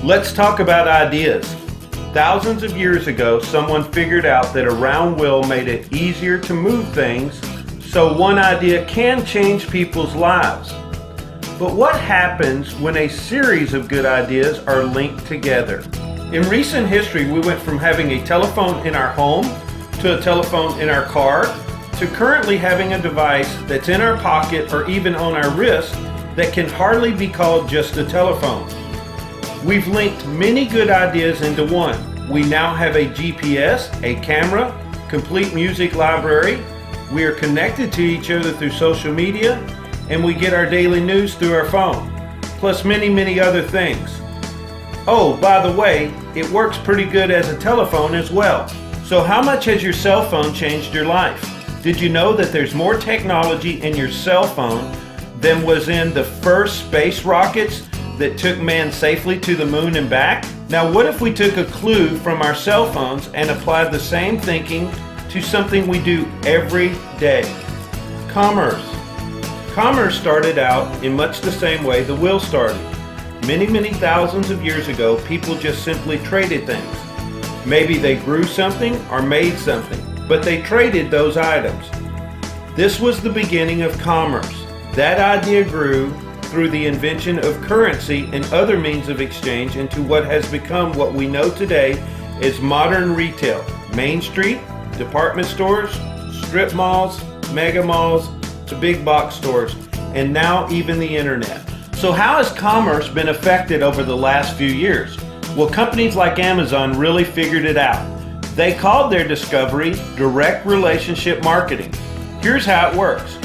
Let's talk about ideas. Thousands of years ago, someone figured out that a round wheel made it easier to move things, so one idea can change people's lives. But what happens when a series of good ideas are linked together? In recent history, we went from having a telephone in our home to a telephone in our car to currently having a device that's in our pocket or even on our wrist that can hardly be called just a telephone. We've linked many good ideas into one. We now have a GPS, a camera, complete music library. We are connected to each other through social media, and we get our daily news through our phone, plus many other things. Oh, by the way, it works pretty good as a telephone as well. So how much has your cell phone changed your life? Did you know that there's more technology in your cell phone than was in the first space rockets that took man safely to the moon and back? Now what if we took a clue from our cell phones and applied the same thinking to something we do every day? Commerce. Commerce started out in much the same way the wheel started. Many thousands of years ago, people just simply traded things. Maybe they grew something or made something, but they traded those items. This was the beginning of commerce. That idea grew through the invention of currency and other means of exchange into what has become what we know today as modern retail. Main Street, department stores, strip malls, mega malls, to big box stores, and now even the internet. So how has commerce been affected over the last few years? Well, companies like Amazon really figured it out. They called their discovery direct relationship marketing. Here's how it works.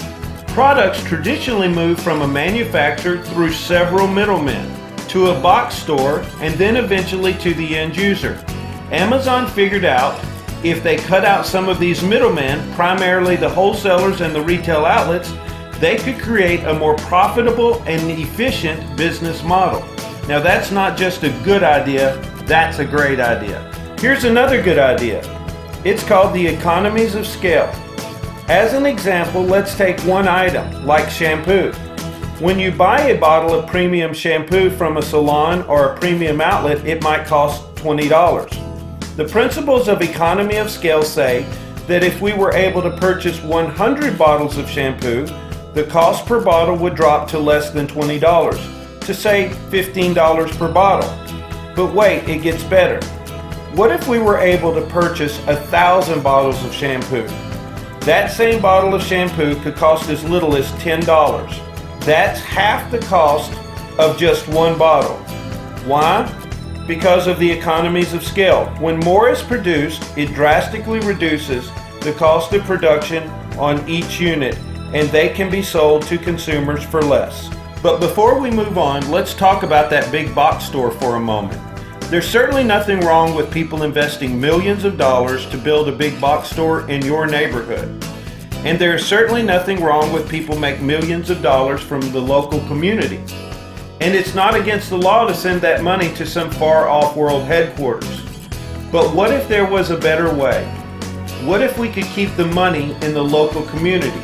Products traditionally move from a manufacturer through several middlemen to a box store and then eventually to the end user. Amazon figured out if they cut out some of these middlemen, primarily the wholesalers and the retail outlets, they could create a more profitable and efficient business model. Now that's not just a good idea, that's a great idea. Here's another good idea. It's called the economies of scale. As an example, let's take one item, like shampoo. When you buy a bottle of premium shampoo from a salon or a premium outlet, it might cost $20. The principles of economy of scale say that if we were able to purchase 100 bottles of shampoo, the cost per bottle would drop to less than $20, to say $15 per bottle. But wait, it gets better. What if we were able to purchase 1,000 bottles of shampoo? That same bottle of shampoo could cost as little as $10. That's half the cost of just one bottle. Why? Because of the economies of scale. When more is produced, it drastically reduces the cost of production on each unit, and they can be sold to consumers for less. But before we move on, let's talk about that big box store for a moment. There's certainly nothing wrong with people investing millions of dollars to build a big box store in your neighborhood. And there's certainly nothing wrong with people making millions of dollars from the local community. And it's not against the law to send that money to some far-off world headquarters. But what if there was a better way? What if we could keep the money in the local community?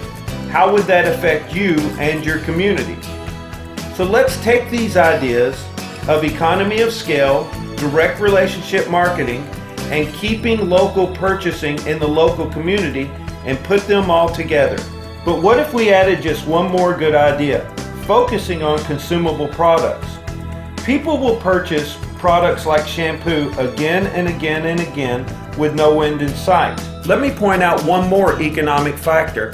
How would that affect you and your community? So let's take these ideas of economy of scale, direct relationship marketing, and keeping local purchasing in the local community and put them all together. But what if we added just one more good idea, focusing on consumable products? People will purchase products like shampoo again and again and again with no end in sight. Let me point out one more economic factor.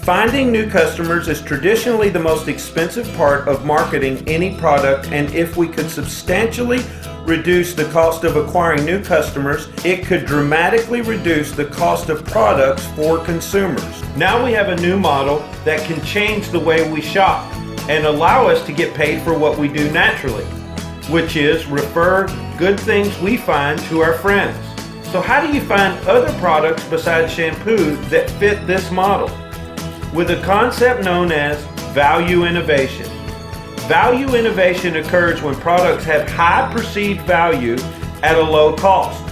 Finding new customers is traditionally the most expensive part of marketing any product, and if we could substantially reduce the cost of acquiring new customers, it could dramatically reduce the cost of products for consumers. Now we have a new model that can change the way we shop and allow us to get paid for what we do naturally, which is refer good things we find to our friends. So how do you find other products besides shampoo that fit this model? With a concept known as value innovation. Value innovation occurs when products have high perceived value at a low cost.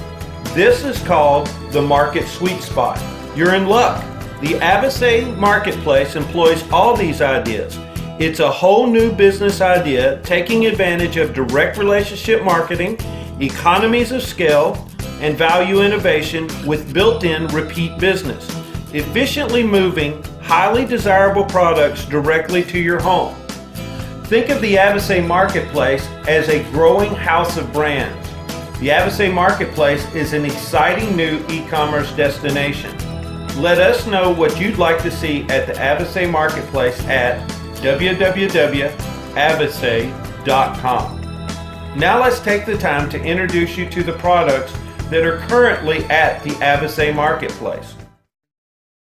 This is called the market sweet spot. You're in luck. The Avisae marketplace employs all these ideas. It's a whole new business idea taking advantage of direct relationship marketing, economies of scale, and value innovation with built-in repeat business, efficiently moving highly desirable products directly to your home. Think of the Avisae Marketplace as a growing house of brands. The Avisae Marketplace is an exciting new e-commerce destination. Let us know what you'd like to see at the Avisae Marketplace at www.avisae.com. Now let's take the time to introduce you to the products that are currently at the Avisae Marketplace.